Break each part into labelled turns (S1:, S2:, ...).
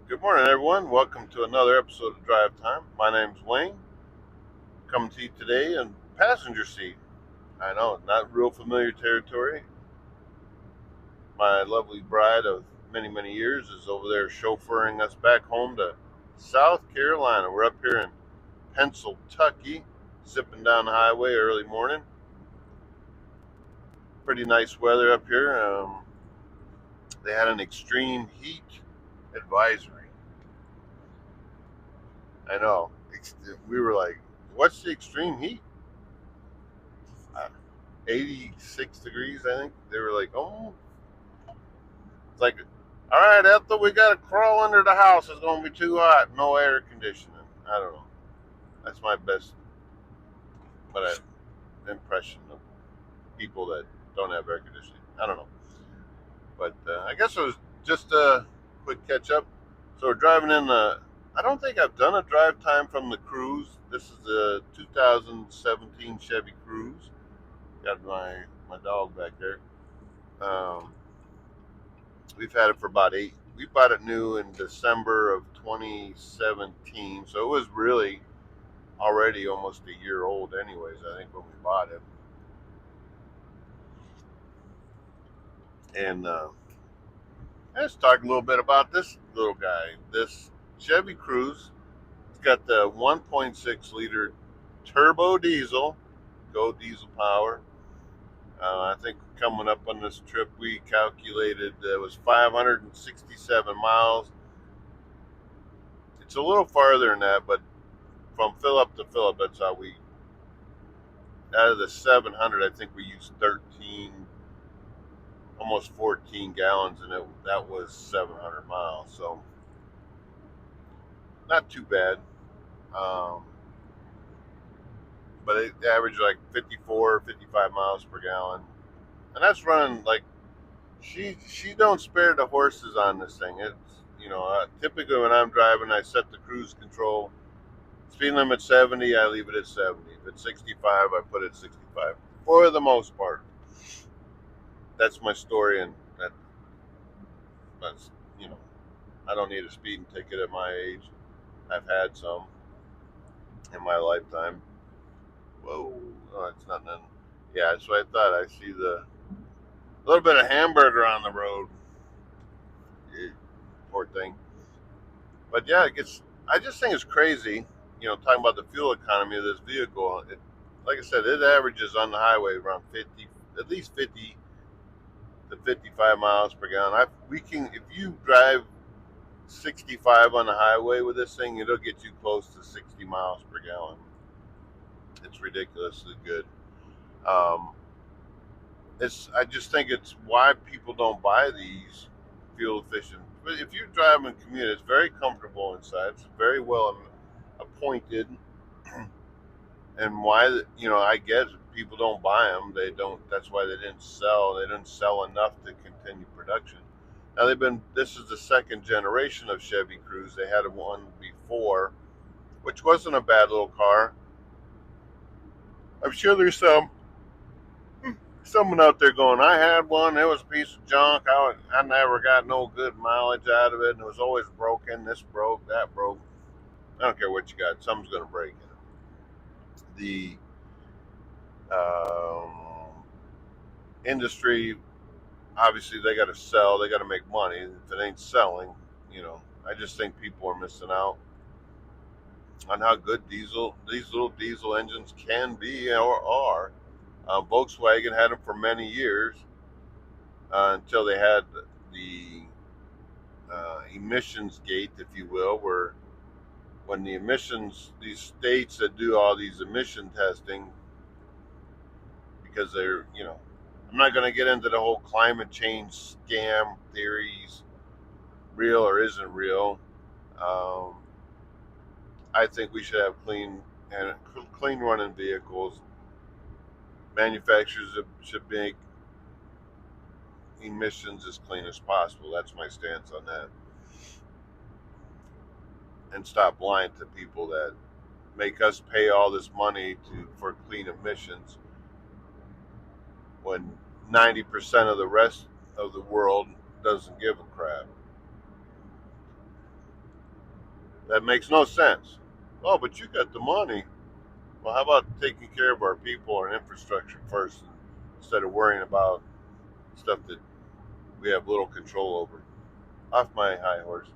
S1: Good morning, everyone. Welcome to another episode of Drive Time. My name's Wayne. Coming to you today in passenger seat. I know, not real familiar territory. My lovely bride of many, many years is over there chauffeuring us back home to South Carolina. We're up here in Pennsylvania, zipping down the highway early morning. Pretty nice weather up here. They had an extreme heat advisory. I know. We were like, what's the extreme heat? 86 degrees, I think. They were like, oh, it's like, all right, Ethel, we got to crawl under the house. It's going to be too hot. No air conditioning. I don't know. That's my best impression of people that don't have air conditioning. I don't know. But I guess it was just a quick catch up. So we're driving in I don't think I've done a drive time from the Cruze. This is the 2017 Chevy Cruze. Got my dog back there. Um, we've had it for about we bought it new in December of 2017, so it was really already almost a year old anyways, I think, when we bought it. And let's talk a little bit about this little guy, this Chevy Cruze. It's got the 1.6 liter turbo diesel, go diesel power. I think coming up on this trip we calculated it was 567 miles. It's a little farther than that, but from Phillip to Phillip, that's how we, out of the 700, I think we used 13, almost 14 gallons, and that was 700 miles. So not too bad. Um, but it averaged like 54, 55 miles per gallon, and that's running like she don't spare the horses on this thing. It's typically when I'm driving, I set the cruise control. Speed limit 70, I leave it at 70. If it's 65, I put it at 65. For the most part, that's my story, and that's I don't need a speeding ticket at my age. I've had some in my lifetime. Whoa, oh, it's nothing. Yeah, that's what I thought. I see the little bit of hamburger on the road. Poor thing. But yeah, it gets. I just think it's crazy. Talking about the fuel economy of this vehicle. Like I said, it averages on the highway around 50, at least 50 to 55 miles per gallon. If you drive 65 on the highway with this thing, it'll get you close to 60 miles per gallon. It's ridiculously good. Um, I just think it's why people don't buy these fuel efficient. But if you drive and commute, it's very comfortable inside. It's very well appointed, and why I get people don't buy them. They don't. That's why they didn't sell. They didn't sell enough to continue production. Now this is the second generation of Chevy Cruze. They had one before, which wasn't a bad little car. I'm sure there's someone out there going, I had one, it was a piece of junk. I never got no good mileage out of it, and it was always broken. This broke, that broke. I don't care what you got, something's going to break it. The um, industry, obviously, they got to sell, they got to make money. If it ain't selling, I just think people are missing out on how good these little diesel engines can be or are. Volkswagen had them for many years until they had the emissions gate, if you will, where when these states that do all these emission testing, because I'm not going to get into the whole climate change scam theories, real or isn't real. Um, I think we should have clean running vehicles. Manufacturers should make emissions as clean as possible. That's my stance on that. And stop lying to people that make us pay all this money for clean emissions when 90% of the rest of the world doesn't give a crap. That makes no sense. Oh, but you got the money. Well, how about taking care of our people and infrastructure first instead of worrying about stuff that we have little control over? Off my high horse.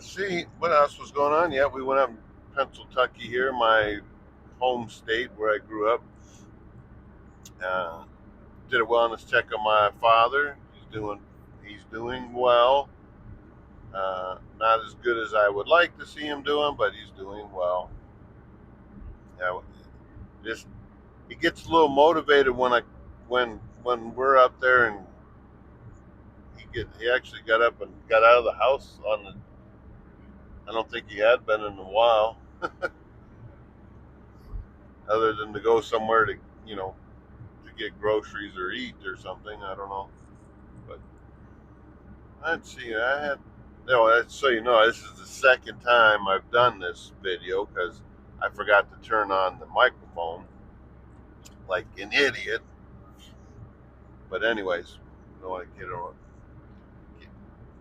S1: See what else was going on. Yeah, we went up in Pennsylvania here, my home state where I grew up. Uh, did a wellness check on my father. He's doing well. Not as good as I would like to see him doing, but he's doing well. Yeah, just he gets a little motivated when we're up there, and he actually got up and got out of the house on the. I don't think he had been in a while, other than to go somewhere to you know to get groceries or eat or something. I don't know, but let's see. I had no. So you know, this is the second time I've done this video because I forgot to turn on the microphone like an idiot. But anyways, I don't want to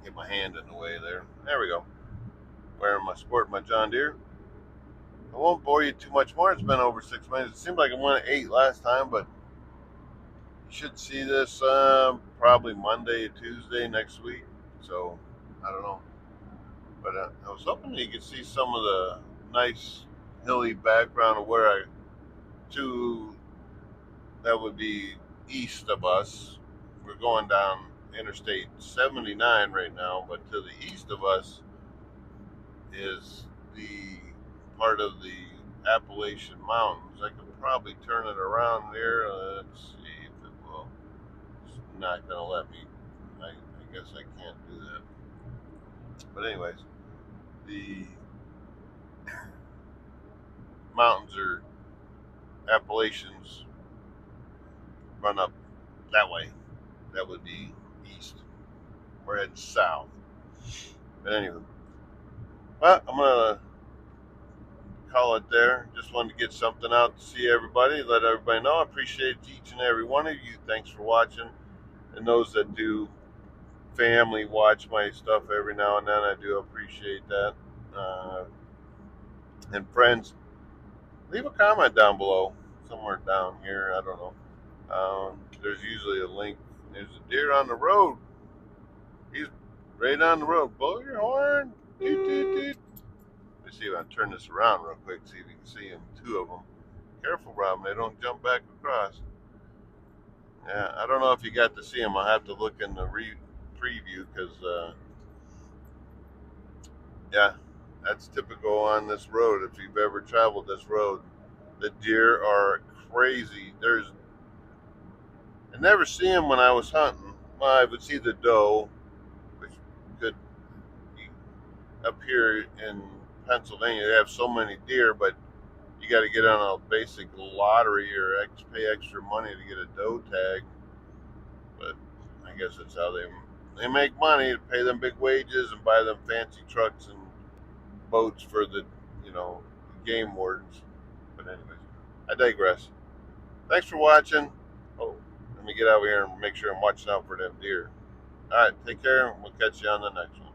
S1: get my hand in the way there. There we go. Wearing my John Deere. I won't bore you too much more. It's been over 6 minutes. It seemed like I went at 8 last time, but you should see this probably Monday, Tuesday next week. So I don't know, but I was hoping you could see some of the nice hilly background of where I to that would be east of us. We're going down Interstate 79 right now, but to the east of us is the part of the Appalachian Mountains. I could probably turn it around there. Let's see if it will. It's not going to let me. I guess I can't do that. But anyways, the mountains are Appalachians run up that way. That would be east. We're heading south. But anyway, well, I'm gonna call it there. Just wanted to get something out to see everybody, let everybody know. I appreciate each and every one of you. Thanks for watching. And those that do family watch my stuff every now and then, I do appreciate that. And friends, leave a comment down below, somewhere down here. I don't know. There's usually a link. There's a deer on the road. He's right on the road. Blow your horn. Doot, doot, doot. Let me see if I can turn this around real quick. See if you can see them. Two of them. Careful, Robin. They don't jump back across. Yeah, I don't know if you got to see them. I'll have to look in the preview because, yeah, that's typical on this road. If you've ever traveled this road, the deer are crazy. I never see them when I was hunting. Well, I would see the doe, which could be up here in Pennsylvania. They have so many deer, but you got to get on a basic lottery or pay extra money to get a doe tag. But I guess that's how they make money, to pay them big wages and buy them fancy trucks and boats for the game wardens. But anyways, I digress. Thanks for watching. Oh, let me get out here and make sure I'm watching out for them deer. All right, take care, and we'll catch you on the next one.